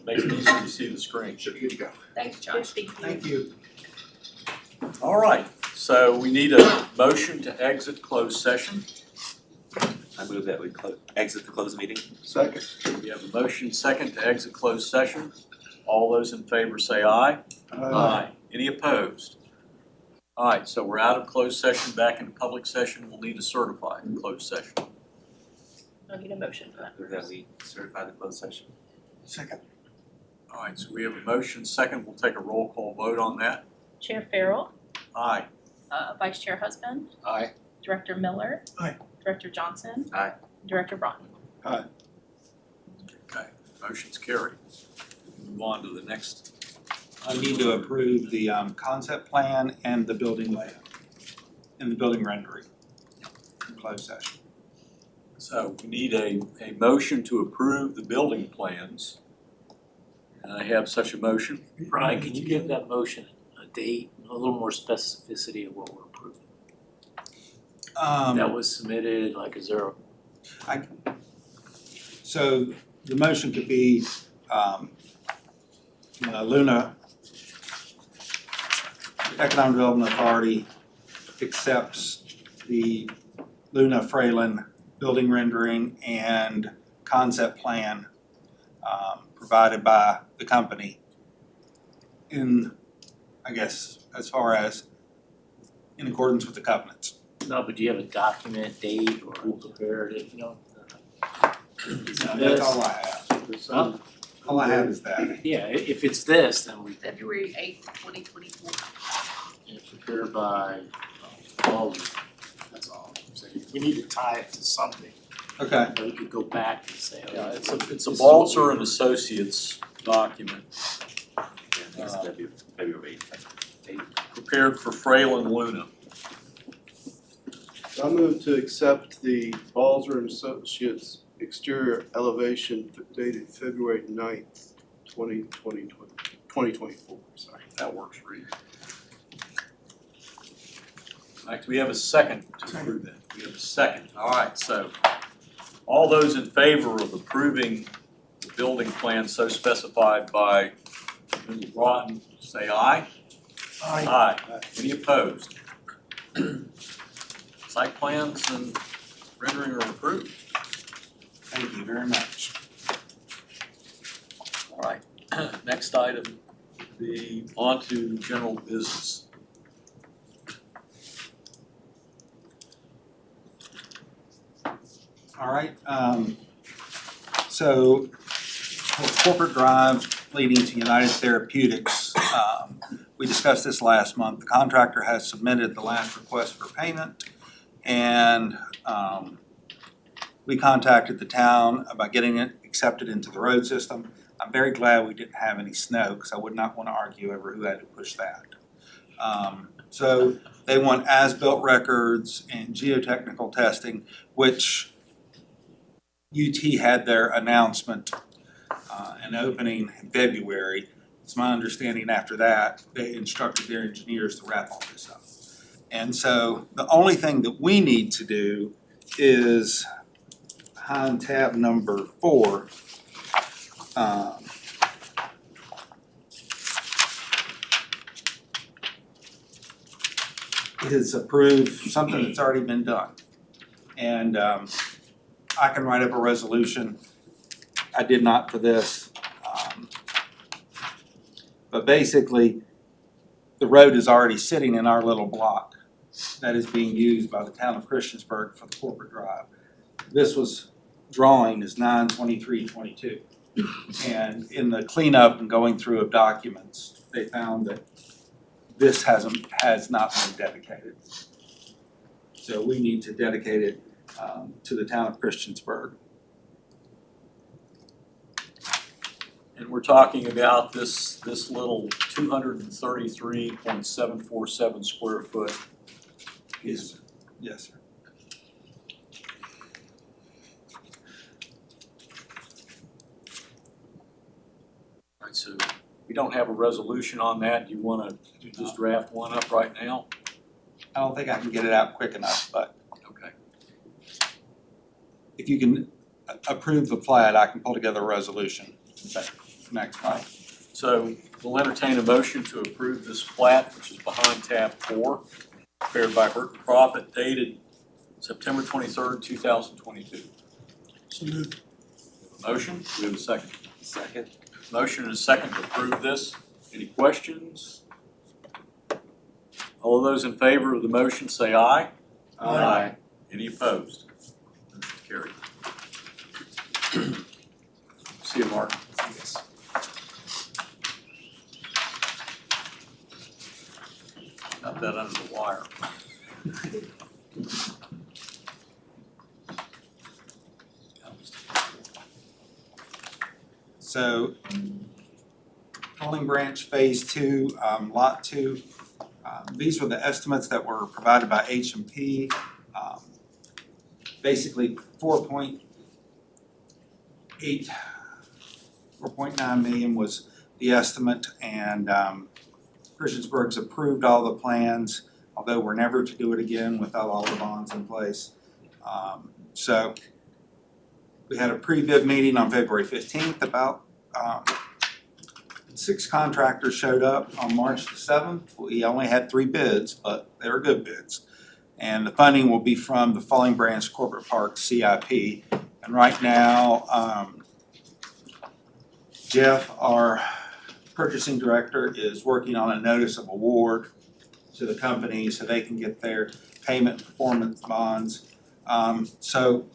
Makes it easier to see the screen. Should be good to go. Thanks, Josh. Thank you. All right, so we need a motion to exit closed session. I move that we exit the closed meeting. Second. We have a motion second to exit closed session. All those in favor say aye. Any opposed? All right, so we're out of closed session, back in public session. We'll need to certify closed session. I'll need a motion for that. Move that we certify the closed session. Second. All right, so we have a motion second. We'll take a roll call vote on that. Chair Farrell, Aye. Vice Chair Husband, Aye. Director Miller. Aye. Director Johnson. Aye. Director Broughton. Okay, motion's carried. Move on to the next. We need to approve the concept plan and the building layout and the building rendering in closed session. So we need a motion to approve the building plans. And I have such a motion. Brian, can you give that motion a date, a little more specificity of what we're approving? That was submitted, like, is there a, So the motion could be, Luna Economic Development Authority accepts the Luna Fralin building rendering and concept plan provided by the company in, I guess, as far as in accordance with the covenants. no, but do you have a document, date, or who prepared it, you know? That's all I have. Huh? All I have is that. Yeah, if it's this, then we, February 8th, 2024. it's prepared by, all, that's all I'm saying. We need to tie it to something, Okay. or we could go back and say, oh, Yeah, it's a this is Balzer what and we- Associates document Yeah, I think it's February 8th. prepared for Frail and Luna. I move to accept the Balzer and Associates exterior elevation dated February 9th, 2024, sorry. That works for you. All right, do we have a second to approve that? We have a second. All right, so all those in favor of approving the building plan so specified by Mr. Broughton, say aye. Aye. Any opposed? Site plans and rendering are approved. Thank you very much. All right, next item, on to general business. All right, so corporate drive leading to United Therapeutics, we discussed this last month. The contractor has submitted the last request for payment, and we contacted the town about getting it accepted into the road system. I'm very glad we didn't have any snow, because I would not want to argue over who had to push that. So they want as-built records and geotechnical testing, which UT had their announcement and opening in February. It's my understanding after that, they instructed their engineers to wrap all this up. And so the only thing that we need to do is behind tab number 4. Is approve something that's already been done. And I can write up a resolution. I did not for this. But basically, the road is already sitting in our little block that is being used by the town of Christiansburg for the corporate drive. This was drawing is 9/23/22. And in the cleanup and going through of documents, they found that this has not been dedicated. So we need to dedicate it to the town of Christiansburg. And we're talking about this little 233.747 square foot. Yes, sir. Yes, sir. All right, so we don't have a resolution on that. Do you want to just draft one up right now? I don't think I can get it out quick enough, but Okay. if you can approve the plat, I can pull together a resolution. next month. So we'll entertain a motion to approve this plat, which is behind tab 4, prepared by Burton Profit, dated September 23rd, 2022. So moved. Motion, do we have a second? Second. Motion and a second to approve this. Any questions? All of those in favor of the motion say aye. Aye. Any opposed? Motion carried. See you, Mark. Yes. Got that under the wire. So, Falling Branch Phase 2, Lot 2, these were the estimates that were provided by H&P. Basically, 4.9 million was the estimate, and Christiansburg's approved all the plans, although we're never to do it again without all the bonds in place. So we had a pre-bid meeting on February 15th. About 6 contractors showed up on March the 7th. We only had 3 bids, but they were good bids. And the funding will be from the Falling Branch Corporate Park CIP. And right now, Jeff, our purchasing director, is working on a notice of award to the company so they can get their payment and performance bonds. So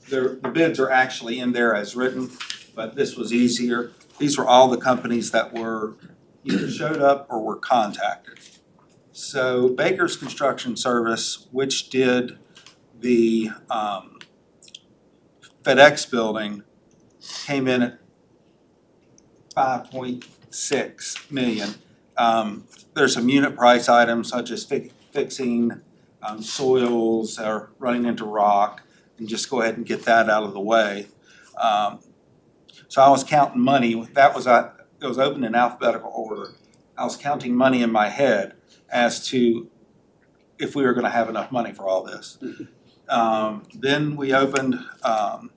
the bids are actually in there as written, but this was easier. These were all the companies that were either showed up or were contacted. So Baker's Construction Service, which did the FedEx building, came in at 5.6 million. There's some unit price items such as fixing soils or running into rock, and just go ahead and get that out of the way. So I was counting money. It was open in alphabetical order. I was counting money in my head as to if we were going to have enough money for all this. Then we opened the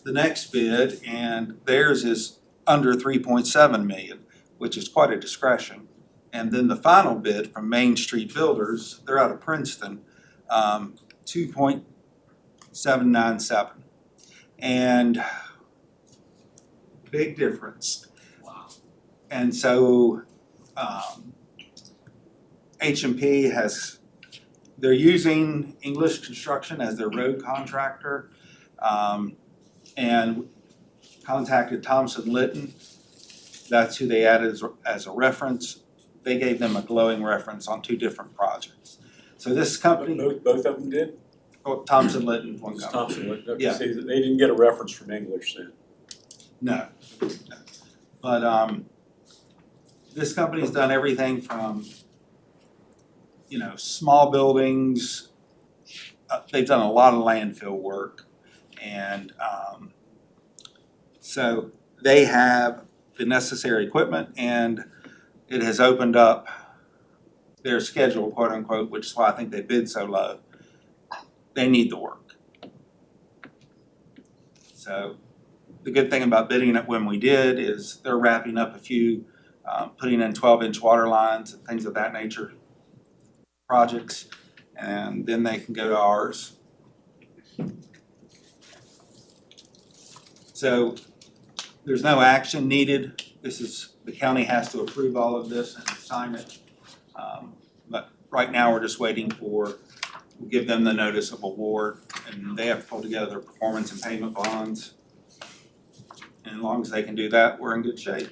next bid, and theirs is under 3.7 million, which is quite a discretion. And then the final bid from Main Street Builders, they're out of Princeton, 2.797. And big difference. Wow. And so H&P they're using English Construction as their road contractor, and contacted Thompson Litton. That's who they added as a reference. They gave them a glowing reference on 2 different projects. So this company, Both of them did? Thompson Litton, one It's company. Thompson, okay, Yeah. see, they didn't get a reference from English then. No. But this company's done everything from, small buildings. They've done a lot of landfill work, and so they have the necessary equipment, and it has opened up their schedule, quote unquote, which is why I think they bid so low. They need the work. So the good thing about bidding it when we did is they're wrapping up a few, putting in 12-inch water lines and things of that nature projects, and then they can go to ours. So there's no action needed. The county has to approve all of this and sign it. But right now, we're just waiting we'll give them the notice of award, and they have to pull together their performance and payment bonds. And as long as they can do that, we're in good shape.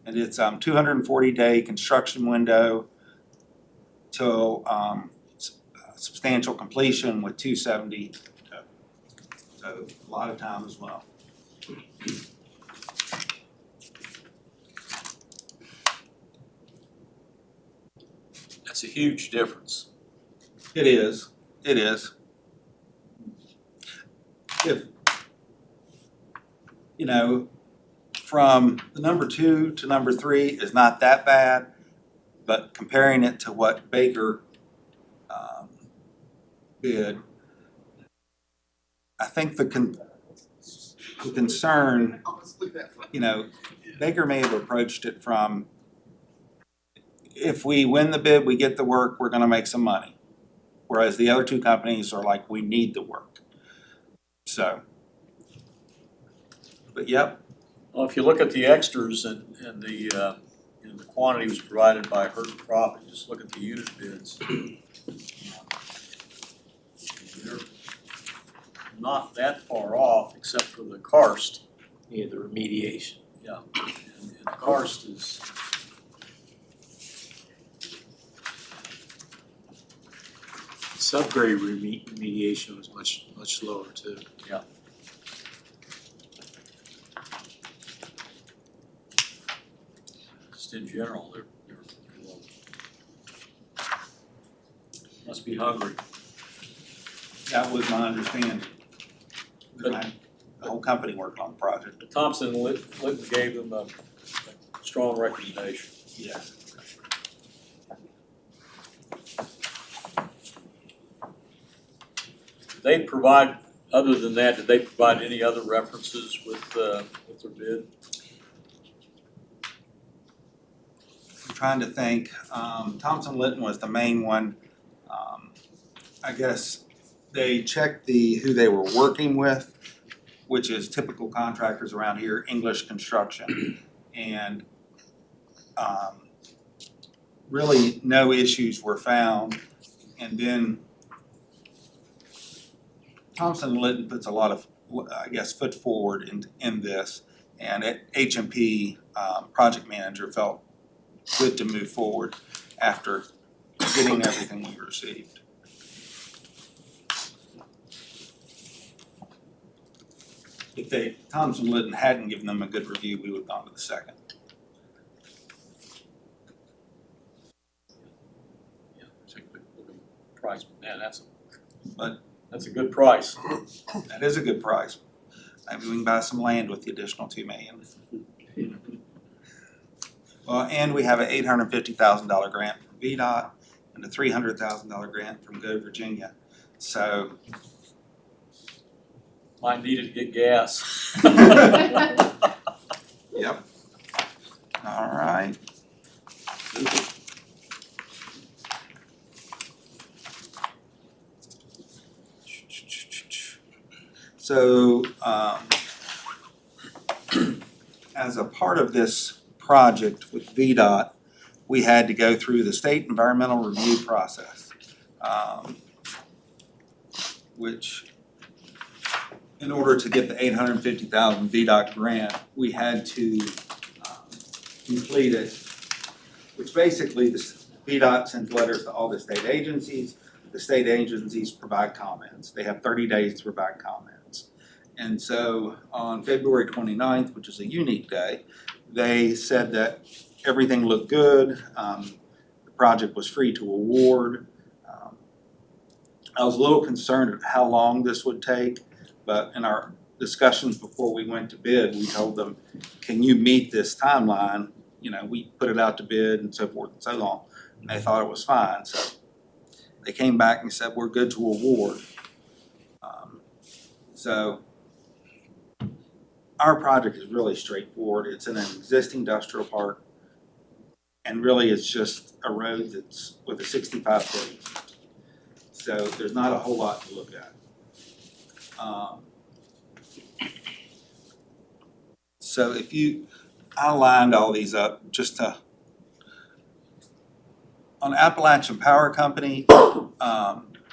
And it's 240-day construction window till substantial completion with 270. So a lot of time as well. That's a huge difference. It is. It is. If, from the number 2 to number 3 is not that bad, but comparing it to what Baker bid, I think the concern, you know, Baker may have approached it from, if we win the bid, we get the work, we're gonna make some money. Whereas the other two companies are like, we need the work. So, but yep, Well, if you look at the extras and the, you know, the quantity was provided by Hurt and Profit, just look at the unit bids. They're not that far off, except for the karst. Yeah, the remediation. Yeah, and the karst is, Subgrade remediation was much lower too. just in general, they're low. Must be hungry. that was my understanding. The whole company worked on the project. But Thompson Litton gave them a strong recommendation. Yes. Did they provide, other than that, did they provide any other references with their bid? I'm trying to think, Thompson Litton was the main one. I guess they checked who they were working with, which is typical contractors around here, English Construction. And really no issues were found. And then Thompson Litton puts a lot of, I guess, foot forward in this. And HMP project manager felt good to move forward after getting everything we received. If Thompson Litton hadn't given them a good review, we would have gone to the second. Yeah, take a look at the price, man, But- that's a good price. That is a good price. Maybe we can buy some land with the additional $2 million. Well, and we have an $850,000 grant from VDOT and a $300,000 grant from Go Virginia. So Mine needed to get gas. yep. All right. So, as a part of this project with VDOT, we had to go through the state environmental review process, which in order to get the $850,000 VDOT grant, we had to complete it, which basically the VDOT sends letters to all the state agencies. The state agencies provide comments. They have 30 days to provide comments. And so on February 29th, which is a unique day, they said that everything looked good. The project was free to award. I was a little concerned at how long this would take. But in our discussions before we went to bid, we told them, can you meet this timeline? You know, we put it out to bid and so forth and so on. And they thought it was fine. So they came back and said, we're good to award. So our project is really straightforward. It's in an existing industrial park. And really it's just a road that's with a 65-foot easement. So there's not a whole lot to look at. So I lined all these up just to, on Appalachian Power Company,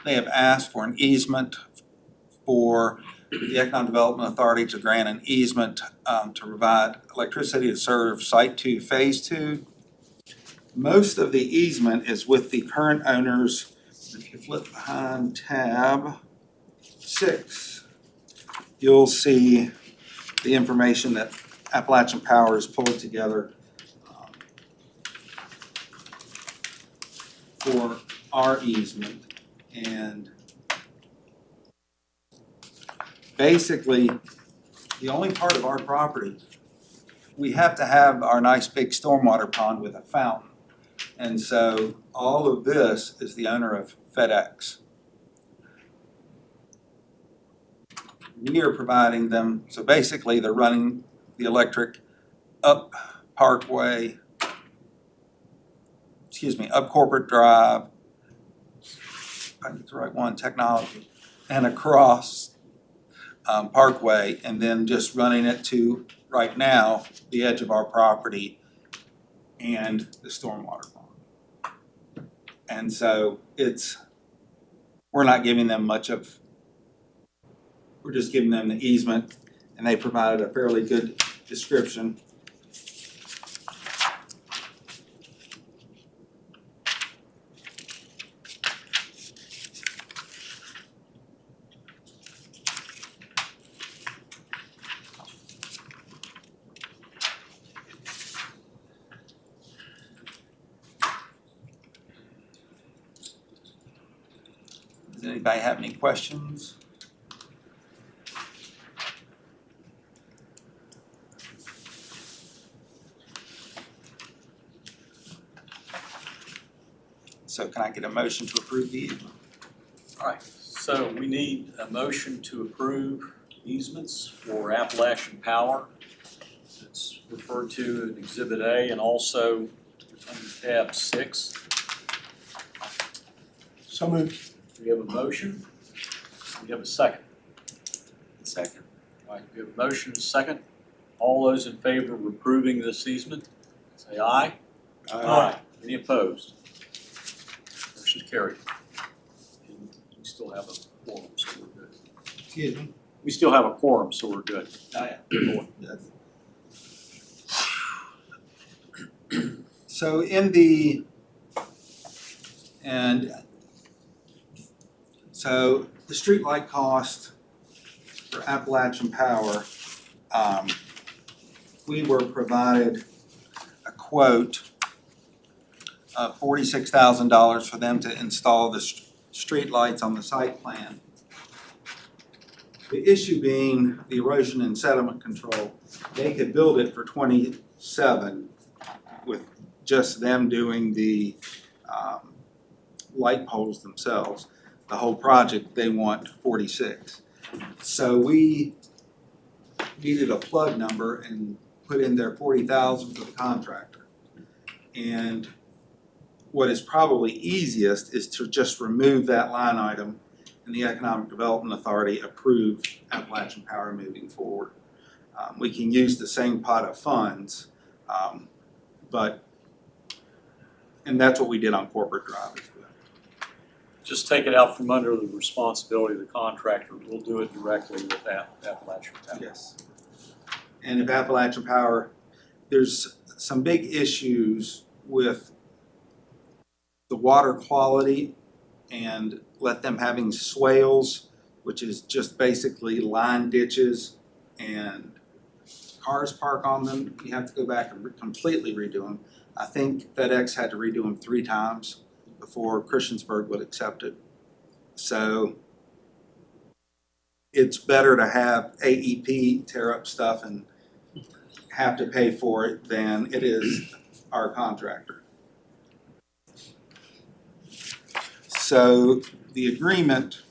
they have asked for an easement for the Economic Development Authority to grant an easement to provide electricity to serve Site 2, Phase 2. Most of the easement is with the current owners. If you flip behind tab 6, you'll see the information that Appalachian Power has pulled together for our easement. And basically, the only part of our property, we have to have our nice big stormwater pond with a fountain. And so all of this is the owner of FedEx. near providing them. So basically, they're running the electric up Parkway, up Corporate Drive, if I get the right one, Technology, and across Parkway, and then just running it to, right now, the edge of our property and the stormwater pond. And so we're not giving them much of, we're just giving them the easement, and they provided a fairly good description. Does anybody have any questions? So can I get a motion to approve the easement? All right, so we need a motion to approve easements for Appalachian Power. It's referred to in Exhibit A and also under tab 6. So moved. We have a motion. We have a second. Second. All right, we have a motion and a second. All those in favor of approving this easement, say aye. Any opposed? Motion carried. And we still have a quorum, so we're good. Excuse me? We still have a quorum, so we're good. So so the streetlight cost for Appalachian Power, we were provided a quote of $46,000 for them to install the streetlights on the site plan. The issue being the erosion and sediment control. They could build it for 27 with just them doing the light poles themselves. The whole project, they want 46. So we needed a plug number and put in there 40,000 for the contractor. And what is probably easiest is to just remove that line item and the Economic Development Authority approve Appalachian Power moving forward. We can use the same pot of funds, and that's what we did on Corporate Drive as well. Just take it out from under the responsibility of the contractor. We'll do it directly with Appalachian Power. Yes. And if Appalachian Power, there's some big issues with the water quality and let them having swales, which is just basically line ditches, and cars park on them. You have to go back and completely redo them. I think FedEx had to redo them 3 times before Christiansburg would accept it. So it's better to have AEP tear up stuff and have to pay for it than it is our contractor. So the agreement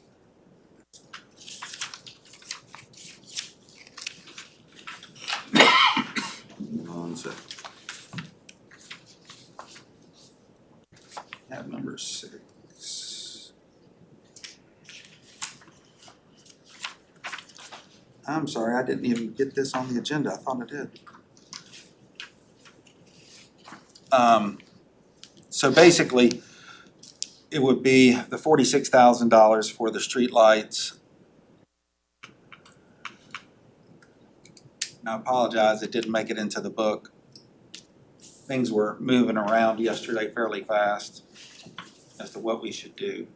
tab number 6. I'm sorry, I didn't even get this on the agenda. I thought I did. So basically, it would be the $46,000 for the streetlights. And I apologize, it didn't make it into the book. Things were moving around yesterday fairly fast as to what we should do.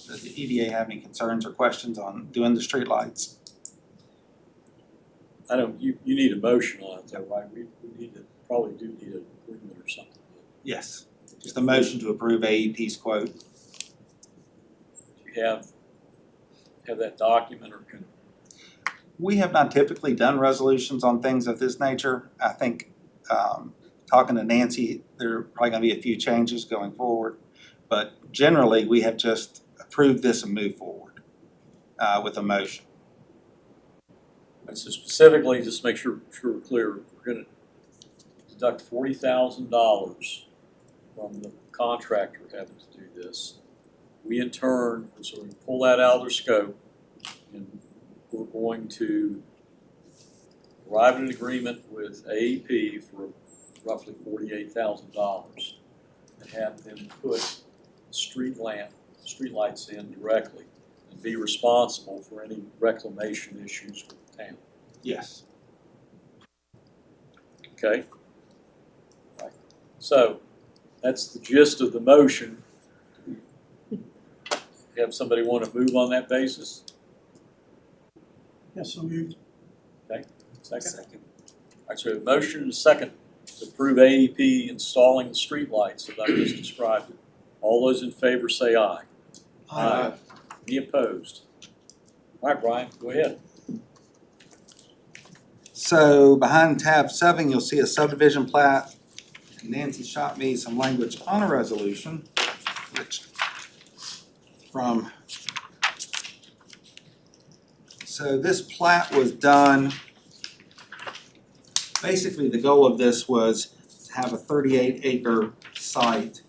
Does the EDA have any concerns or questions on doing the streetlights? I don't, you need a motion on it though, right? We need to, probably do need agreement or something. Yes, just a motion to approve AEP's quote. Do you have that document or can? We have not typically done resolutions on things of this nature. I think, talking to Nancy, there are probably gonna be a few changes going forward. But generally, we have just approved this and moved forward, with a motion. And so specifically, just make sure we're clear, we're gonna deduct $40,000 from the contractor having to do this. We in turn, so we pull that out of their scope, and we're going to arrive at an agreement with AEP for roughly $48,000 and have them put streetlights in directly and be responsible for any reclamation issues with the town. Yes. Okay? Right. So, that's the gist of the motion. Have somebody want to move on that basis? Yes, so moved. Second? All right, so we have a motion and a second to approve AEP installing the streetlights that I just described. All those in favor say aye. Any opposed? All right, Brian, go ahead. So behind tab 7, you'll see a subdivision plat. Nancy shot me some language on a resolution, which so this plat was done, basically the goal of this was to have a 38-acre site,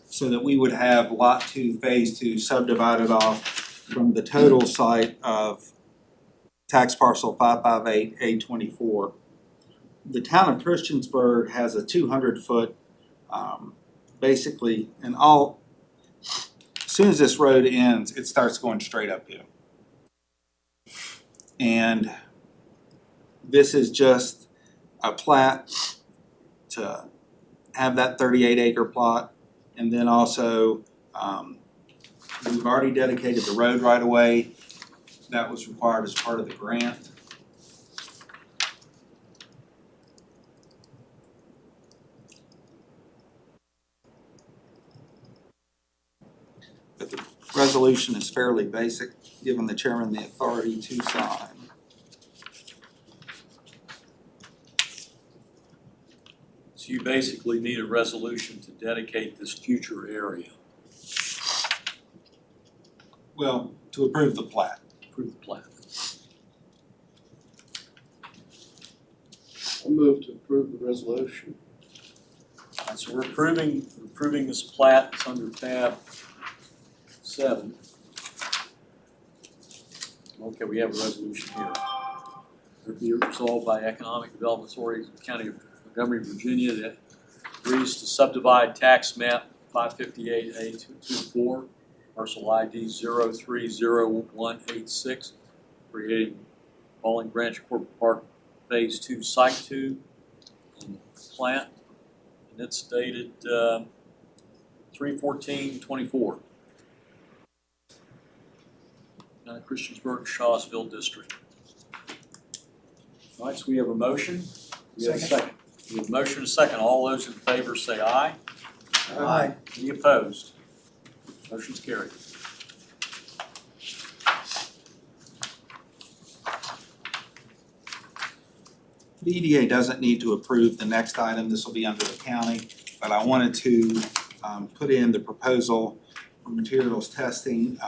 so that we would have Lot 2, Phase 2 subdivided off from the total site of tax parcel 558A24. The town of Christiansburg has a 200-foot, basically, and as soon as this road ends, it starts going straight uphill. And this is just a plat to have that 38-acre plot, and then also, we've already dedicated the road right away. That was required as part of the grant. But the resolution is fairly basic, giving the chairman the authority to sign. So you basically need a resolution to dedicate this future area, Well, to approve the plat. approve the plan. I move to approve the resolution. All right, so we're approving this plat, it's under tab 7. Okay, we have a resolution here. Be resolved by Economic Development Authority of the County of Montgomery, Virginia, that agrees to subdivide tax map 558A24, parcel ID 030186, creating Bowling Branch Corporate Park Phase 2 Site 2 and plant, and it's dated 3/14/24. Christiansburg, Shawsville District. All right, so we have a motion. We have a second. We have a motion and a second. All those in favor say aye. Aye. Any opposed? Motion's carried. The EDA doesn't need to approve the next item, this will be under the county, but I wanted to put in the proposal for materials testing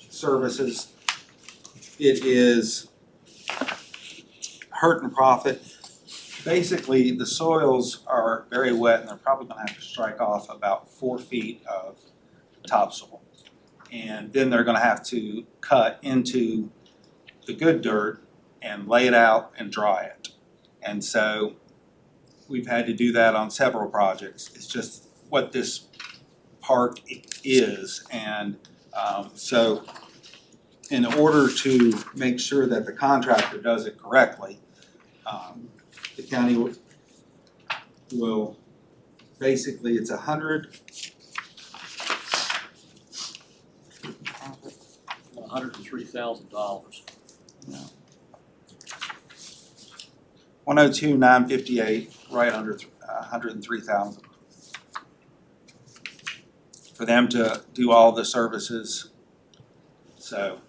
services. It is hurt and profit. Basically, the soils are very wet and they're probably gonna have to strike off about 4 feet of topsoil. And then they're gonna have to cut into the good dirt and lay it out and dry it. And so we've had to do that on several projects. It's just what this park is. And so in order to make sure that the contractor does it correctly, the county will basically, it's $103,000. 102,958. right under $103,000. For them to do all the services, so.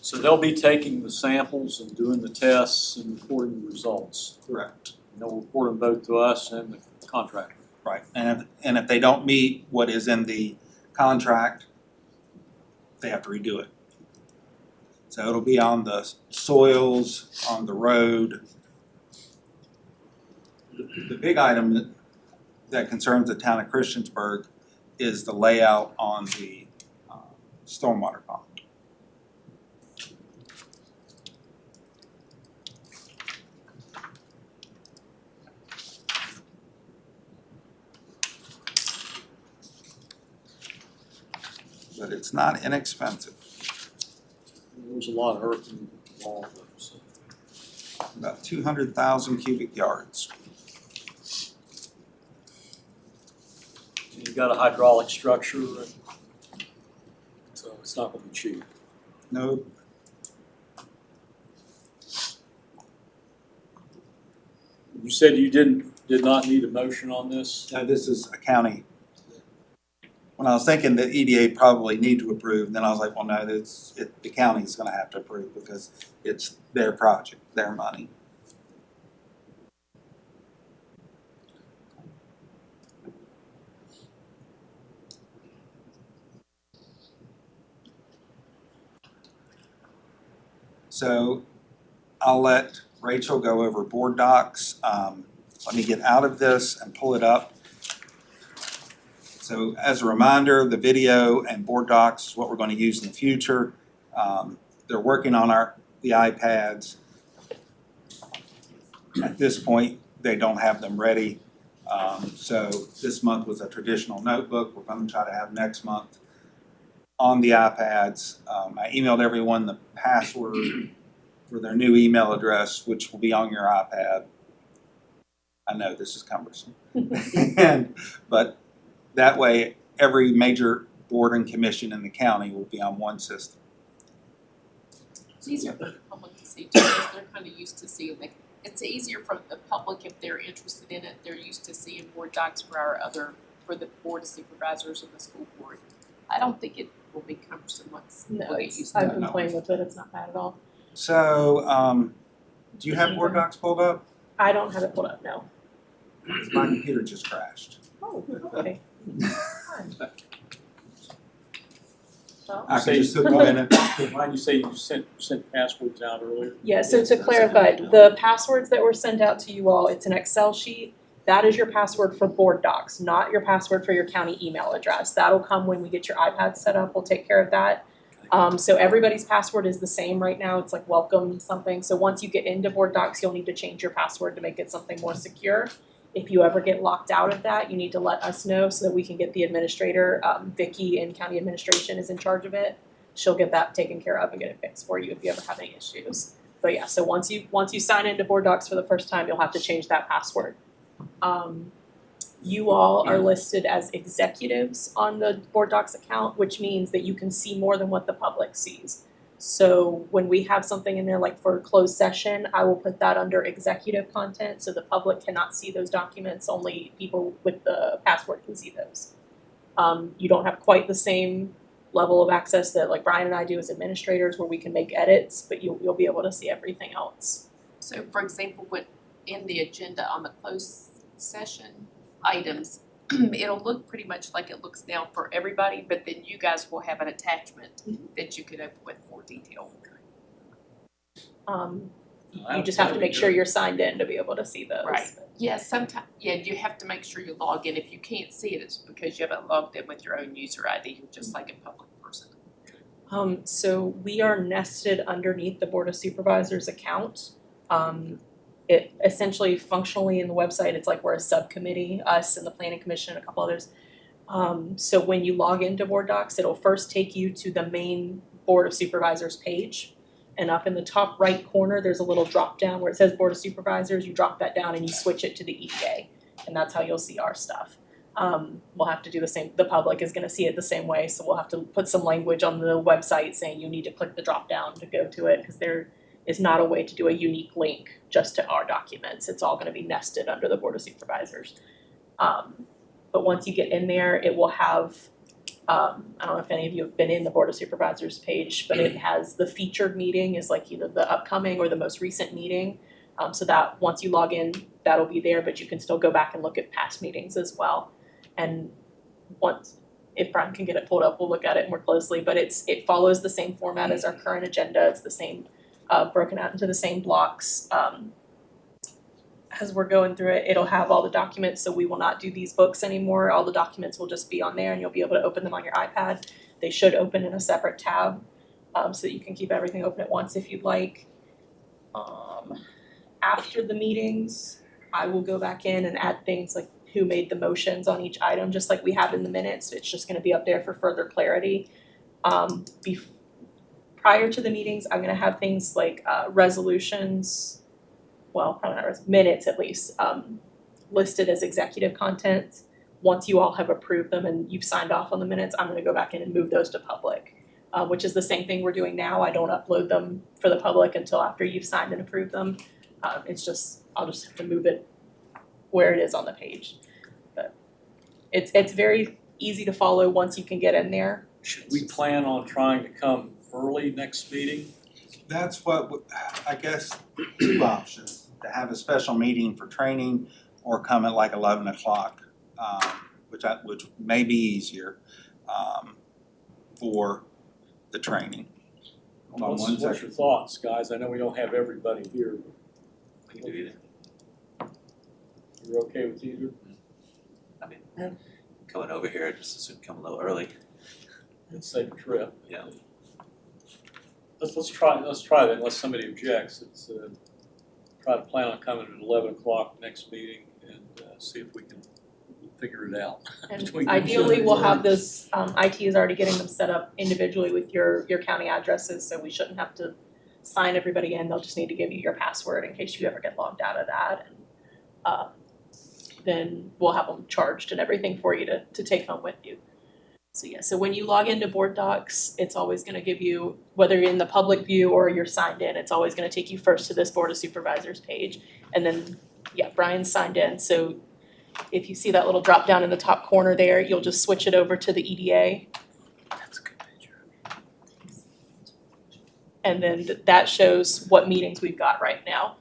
So they'll be taking the samples and doing the tests and reporting the results. Correct. And they'll report them both to us and the contractor. Right, and if they don't meet what is in the contract, they have to redo it. So it'll be on the soils, on the road. The big item that concerns the town of Christiansburg is the layout on the stormwater pond. But it's not inexpensive, There's a lot of earth involved, so. about 200,000 cubic yards. And you've got a hydraulic structure, and so it's not gonna be cheap. No, You said you did not need a motion on this? this is a county. When I was thinking that EDA probably need to approve, then I was like, well, no, the county is gonna have to approve because it's their project, their money. So I'll let Rachel go over board docs. Let me get out of this and pull it up. So as a reminder, the video and board docs is what we're going to use in the future. They're working on the iPads. At this point, they don't have them ready. So this month was a traditional notebook. We're going to try to have next month on the iPads. I emailed everyone the password for their new email address, which will be on your iPad. I know this is cumbersome. But that way, every major board and commission in the county will be on one system. It's easier for the public to see too, because they're kind of used to seeing, like, it's easier for the public if they're interested in it, they're used to seeing board docs for the board of supervisors and the school board. I don't think it will be cumbersome once No, people get it's, used to I've it. been playing with it, it's not bad at all. So, do you have board docs pulled up? I don't have it pulled up, no. My computer just crashed. Oh, okay. Fine. Well, I can just go in and, Mind you say you sent passwords out earlier? yeah, so to clarify, the passwords that were sent out to you all, it's an Excel sheet. That is your password for board docs, not your password for your county email address. That'll come when we get your iPad set up, we'll take care of that. So everybody's password is the same right now, it's like welcome something. So once you get into board docs, you'll need to change your password to make it something more secure. If you ever get locked out of that, you need to let us know so that we can get the administrator, Vicky in county administration is in charge of it. She'll get that taken care of and get it fixed for you if you ever have any issues. But yeah, so once you sign into board docs for the first time, you'll have to change that password. You all are listed as executives on the board docs account, which means that you can see more than what the public sees. So when we have something in there like for a closed session, I will put that under executive content, so the public cannot see those documents, only people with the password can see those. You don't have quite the same level of access that like Brian and I do as administrators where we can make edits, but you'll be able to see everything else. So for example, when in the agenda on the closed session items, it'll look pretty much like it looks now for everybody, but then you guys will have an attachment that you can open with more detail. You just have to make sure you're signed in to be able to see those. Right. Yeah, sometimes, yeah, you have to make sure you log in. If you can't see it, it's because you haven't logged in with your own user ID, just like a public person. So we are nested underneath the Board of Supervisors account. It essentially functionally in the website, it's like we're a subcommittee, us and the Planning Commission and a couple others. So when you log into Board Docs, it'll first take you to the main Board of Supervisors page. And up in the top right corner, there's a little drop down where it says Board of Supervisors. You drop that down and you switch it to the EDA. And that's how you'll see our stuff. We'll have to do the same. The public is gonna see it the same way. So we'll have to put some language on the website saying you need to click the drop down to go to it because is not a way to do a unique link just to our documents. It's all gonna be nested under the Board of Supervisors. But once you get in there, it will have, I don't know if any of you have been in the Board of Supervisors page, but it has the featured meeting is like either the upcoming or the most recent meeting. So that once you log in, that'll be there, but you can still go back and look at past meetings as well. And once, if Brian can get it pulled up, we'll look at it more closely, but it follows the same format as our current agenda. It's the same, broken out into the same blocks. As we're going through it, it'll have all the documents, so we will not do these books anymore. All the documents will just be on there and you'll be able to open them on your iPad. They should open in a separate tab, so that you can keep everything open at once if you'd like. After the meetings, I will go back in and add things like who made the motions on each item, just like we have in the minutes. It's just gonna be up there for further clarity. Prior to the meetings, I'm gonna have things like resolutions, well, probably not minutes at least, listed as executive content. Once you all have approved them and you've signed off on the minutes, I'm gonna go back in and move those to public, which is the same thing we're doing now. I don't upload them for the public until after you've signed and approved them. It's just, I'll just have to move it where it is on the page. But it's very easy to follow once you can get in there. Should we plan on trying to come early next meeting? That's what, I guess, two options, to have a special meeting for training or come at like 11 o'clock, which may be easier, for the training. Hold on one What's your second. thoughts, guys? I know we don't have everybody here. We can do either. You're okay with either? I mean, coming over here, just as soon come a little early. Let's save a trip. Yeah. Let's try that unless somebody objects. It's try to plan on coming at 11 o'clock next meeting and see if we can figure it out. And ideally, we'll have those, IT is already getting them set up individually with your county addresses, so we shouldn't have to sign everybody in. They'll just need to give you your password in case you ever get logged out of that. And then we'll have them charged and everything for you to take home with you. So yeah, so when you log into Board Docs, it's always gonna give you, whether you're in the public view or you're signed in, it's always gonna take you first to this Board of Supervisors page. And then, yeah, Brian's signed in, so if you see that little drop down in the top corner there, you'll just switch it over to the EDA. That's a good picture. And then that shows what meetings we've got right now.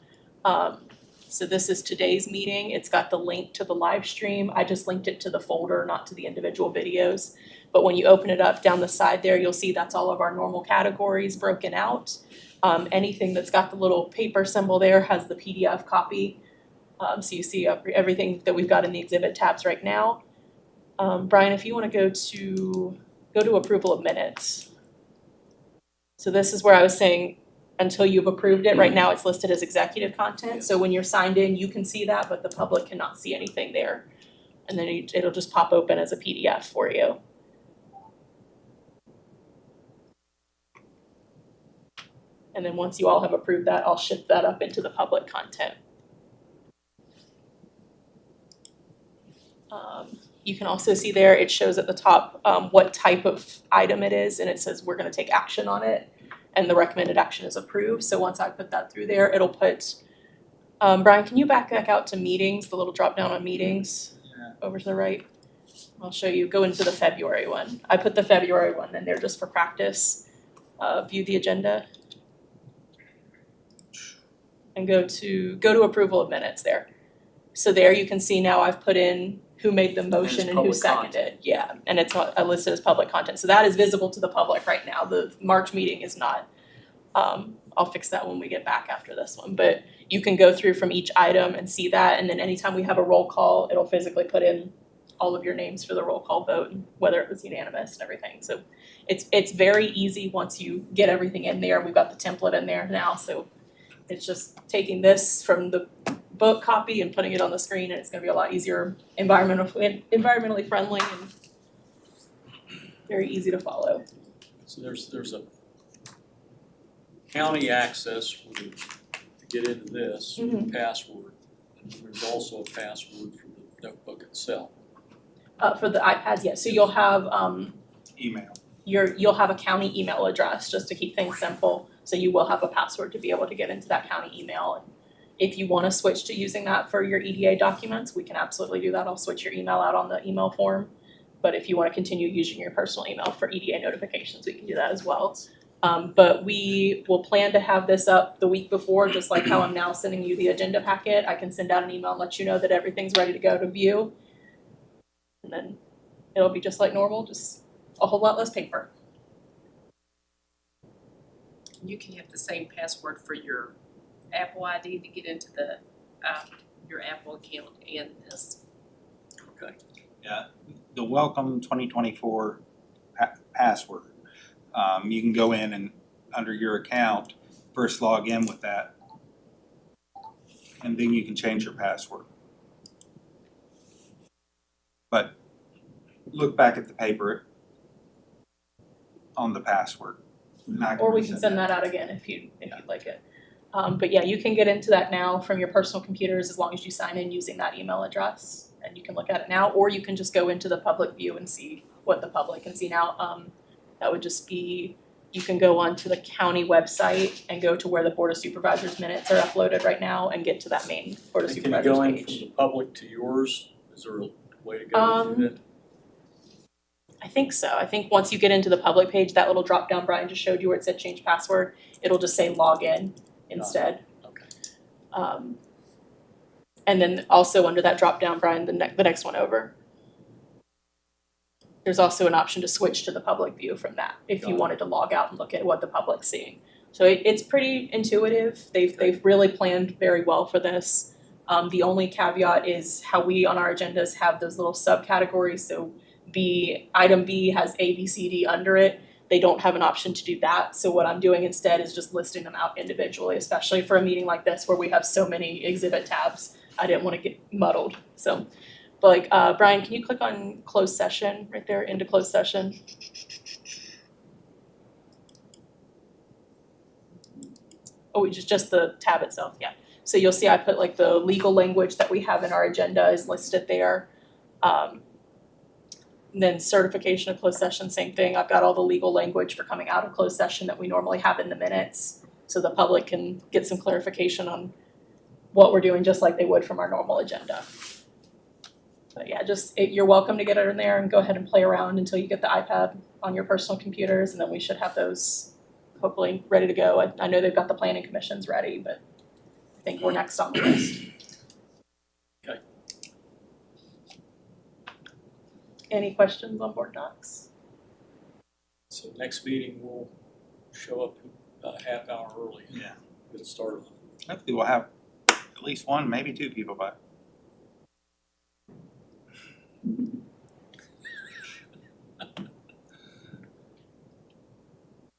So this is today's meeting. It's got the link to the live stream. I just linked it to the folder, not to the individual videos. But when you open it up down the side there, you'll see that's all of our normal categories broken out. Anything that's got the little paper symbol there has the PDF copy. So you see everything that we've got in the exhibit tabs right now. Brian, if you wanna go to approval of minutes. So this is where I was saying, until you've approved it, right now it's listed as executive content. So when you're signed in, you can see that, but the public cannot see anything there. And then it'll just pop open as a PDF for you. And then once you all have approved that, I'll shift that up into the public content. You can also see there, it shows at the top what type of item it is, and it says we're gonna take action on it, and the recommended action is approved. So once I put that through there, it'll put, Brian, can you back out to meetings, the little drop down on meetings over to the right? I'll show you, go into the February one. I put the February one in there just for practice. View the agenda. And go to approval of minutes there. So there you can see now I've put in who made the motion and who public seconded. Yeah, and it's not listed as public content. So that is visible to the public right now. The March meeting is not. I'll fix that when we get back after this one. But you can go through from each item and see that. And then anytime we have a roll call, it'll physically put in all of your names for the roll call vote and whether it was unanimous and everything. So it's very easy once you get everything in there. We've got the template in there now. So it's just taking this from the book copy and putting it on the screen, and it's gonna be a lot easier, environmentally friendly and very easy to follow. So there's a county access to get into this, with a password. And there's also a password for the notebook itself. For the iPads, yes, so you'll have Email. you'll have a county email address, just to keep things simple. So you will have a password to be able to get into that county email. And if you wanna switch to using that for your EDA documents, we can absolutely do that. I'll switch your email out on the email form. But if you wanna continue using your personal email for EDA notifications, we can do that as well. But we will plan to have this up the week before, just like how I'm now sending you the agenda packet. I can send out an email and let you know that everything's ready to go to view. And then it'll be just like normal, just a whole lot less paper. You can have the same password for your Apple ID to get into the, your Apple account and this. Okay. The welcome 2024 password. You can go in and under your account, first log in with that. And then you can change your password. But look back at the paper on the password. And I Or we can resend send that out again if you'd like it. But yeah, you can get into that now from your personal computers as long as you sign in using that email address. And you can look at it now, or you can just go into the public view and see what the public can see now. That would just be, you can go onto the county website and go to where the Board of Supervisors minutes are uploaded right now and get to that main Board of And can you Supervisors go in page. from the public to yours? Is there a way to go to do that? I think so. I think once you get into the public page, that little drop down Brian just showed you where it said change password, it'll just say login instead. Okay. And then also under that drop down, Brian, the next one over. There's also an option to switch to the public view from that if you Got it. wanted to log out and look at what the public's seeing. So it's pretty intuitive. They've really planned very well for this. The only caveat is how we on our agendas have those little subcategories. So item B has A, B, C, D under it. They don't have an option to do that. So what I'm doing instead is just listing them out individually, especially for a meeting like this where we have so many exhibit tabs. I didn't want to get muddled. So, but like, Brian, can you click on closed session right there, into closed session? Oh, just the tab itself, yeah. So you'll see I put like the legal language that we have in our agenda is listed there. Then certification of closed session, same thing. I've got all the legal language for coming out of closed session that we normally have in the minutes. So the public can get some clarification on what we're doing, just like they would from our normal agenda. But yeah, you're welcome to get it in there and go ahead and play around until you get the iPad on your personal computers, and then we should have those hopefully ready to go. I know they've got the planning commissions ready, but I think we're next on the list. Okay. Any questions on board docs? So next meeting, we'll show up about a half hour early. Yeah. Get it started. Hopefully we'll have at least one, maybe two people by.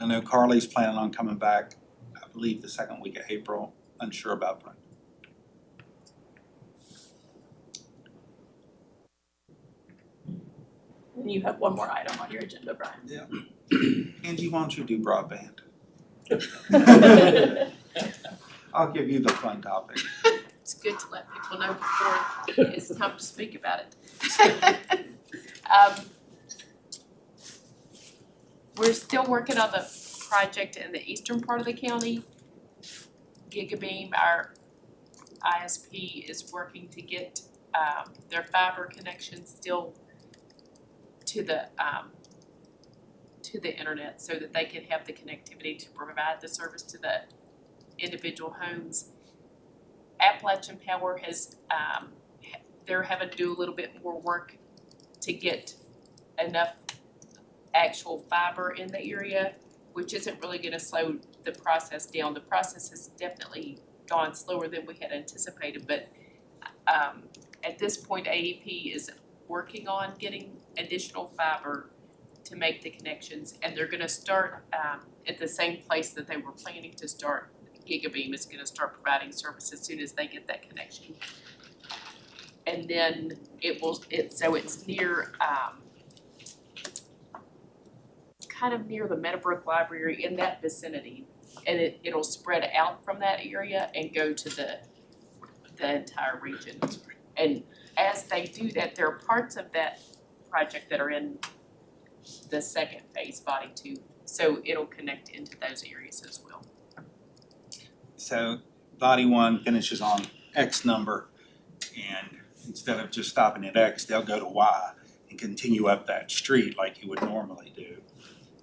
I know Carly's planning on coming back, I believe the second week of April, unsure about Brenda. And you have one more item on your agenda, Brian. Yeah. Angie, why don't you do broadband? I'll give you the fun topic. It's good to let people know before it's time to speak about it. We're still working on the project in the eastern part of the county. Gigabeam, our ISP, is working to get their fiber connection still to the internet so that they can have the connectivity to provide the service to the individual homes. Appalachian Power has, they're having to do a little bit more work to get enough actual fiber in the area, which isn't really gonna slow the process down. The process has definitely gone slower than we had anticipated, but at this point, AEP is working on getting additional fiber to make the connections, and they're gonna start at the same place that they were planning to start. Gigabeam is gonna start providing service as soon as they get that connection. And then so it's near, kind of near the Meadowbrook Library, in that vicinity. And it'll spread out from that area and go to the entire region. And as they do that, there are parts of that project that are in the second phase, body 2. So it'll connect into those areas as well. So body one finishes on X number, and instead of just stopping at X, they'll go to Y and continue up that street like you would normally do.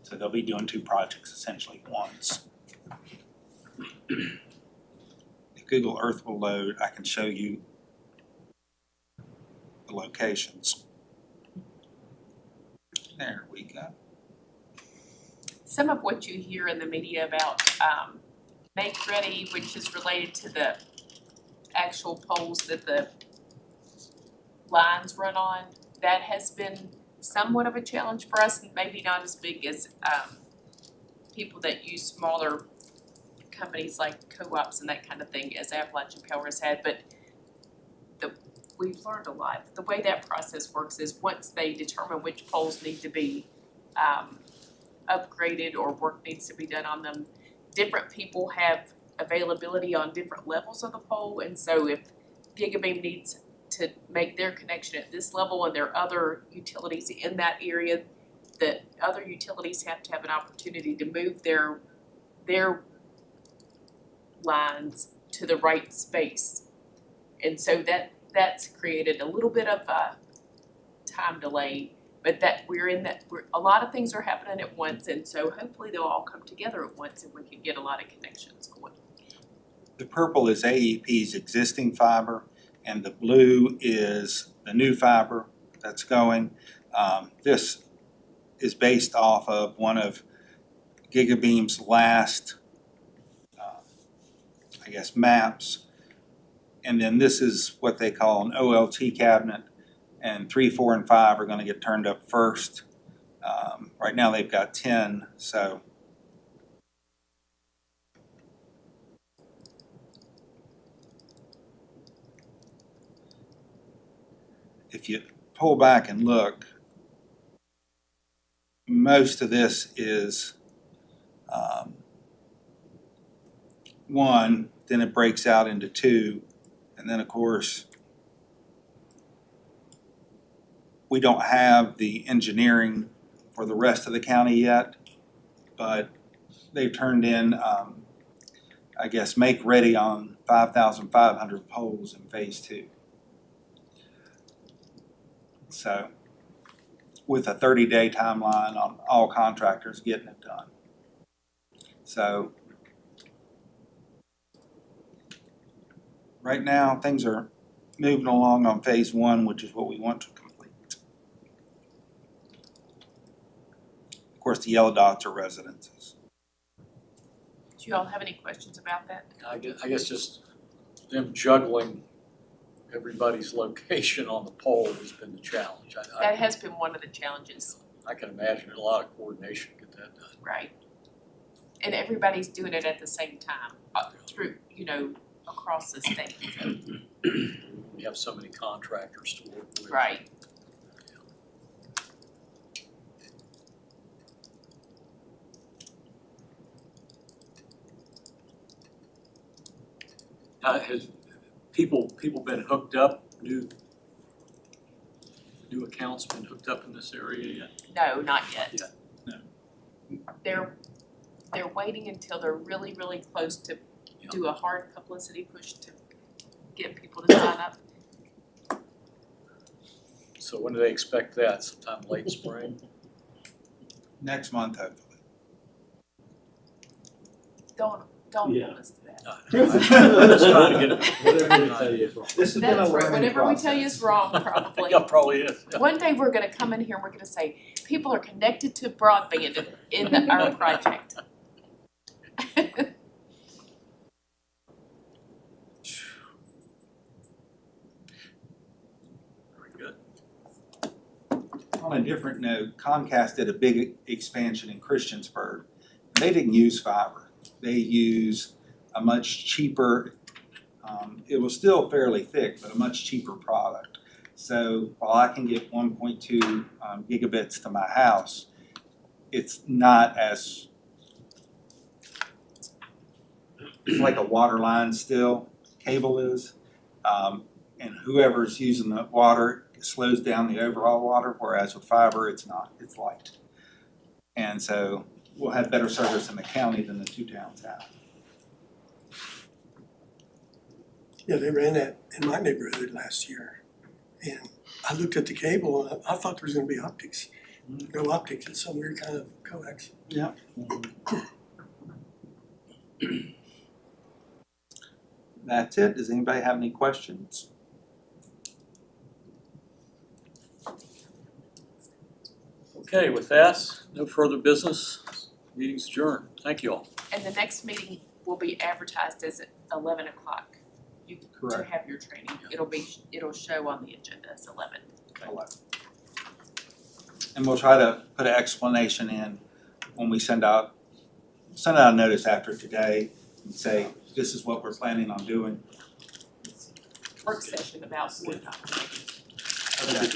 So they'll be doing two projects essentially at once. If Google Earth will load, I can show you the locations. There we go. Some of what you hear in the media about Make Ready, which is related to the actual poles that the lines run on, that has been somewhat of a challenge for us, and maybe not as big as people that use smaller companies like co-ops and that kind of thing as Appalachian Power has had, but we've learned a lot. The way that process works is once they determine which poles need to be upgraded or work needs to be done on them, different people have availability on different levels of the pole, and so if Gigabeam needs to make their connection at this level and there are other utilities in that area, the other utilities have to have an opportunity to move their lines to the right space. And so that's created a little bit of a time delay, but that a lot of things are happening at once, and so hopefully they'll all come together at once and we can get a lot of connections going. The purple is AEP's existing fiber, and the blue is the new fiber that's going. This is based off of one of Gigabeam's last, maps. And then this is what they call an OLT cabinet, and 3, 4, and 5 are gonna get turned up first. Right now they've got 10, so. If you pull back and look, most of this is one, then it breaks out into two, and then of course we don't have the engineering for the rest of the county yet, but they've turned in make ready on 5,500 poles in phase 2. So with a 30-day timeline on all contractors getting it done. So right now things are moving along on phase 1, which is what we want to complete. Of course, the yellow dots are residences. Do you all have any questions about that? I guess just them juggling everybody's location on the pole has been the challenge. That has been one of the challenges, I can imagine a lot of coordination to get that done. right? And everybody's doing it at the same time, through, across the state. We have so many contractors to work with. Right. Has people been hooked up, new accounts been hooked up in this area yet? No, not yet. No. They're waiting until they're really, really close to do a hard publicity push to get people to sign up. So when do they expect that? Sometime late spring? Next month, hopefully. Don't Yeah. hold us to that. I'm just trying to get it. Whatever they tell you is wrong. This has been a That's right, learning whatever we tell you process. is wrong, probably. Yeah, probably is. Yeah. One day we're gonna come in here and we're gonna say, people are connected to broadband in our project. Very good. On a different note, Comcast did a big expansion in Christiansburg. They didn't use fiber. They used a much cheaper, it was still fairly thick, but a much cheaper product. So while I can get 1.2 gigabits to my house, it's not as, it's like a water line still, cable is. And whoever's using the water slows down the overall water, whereas with fiber, it's not, it's light. And so we'll have better service in the county than the two towns have. Yeah, they ran that in my neighborhood last year. And I looked at the cable and I thought there was gonna be optics. No optics, it's some weird kind of coax. Yeah. That's it. Does anybody have any questions? Okay, with that, no further business, meeting's adjourned. Thank you all. And the next meeting will be advertised as 11 o'clock. You to Correct. have your training. It'll show on the agenda as 11. And we'll try to put an explanation in when we send out a notice after today and say, this is what we're planning on doing. Work session about board docs. Okay.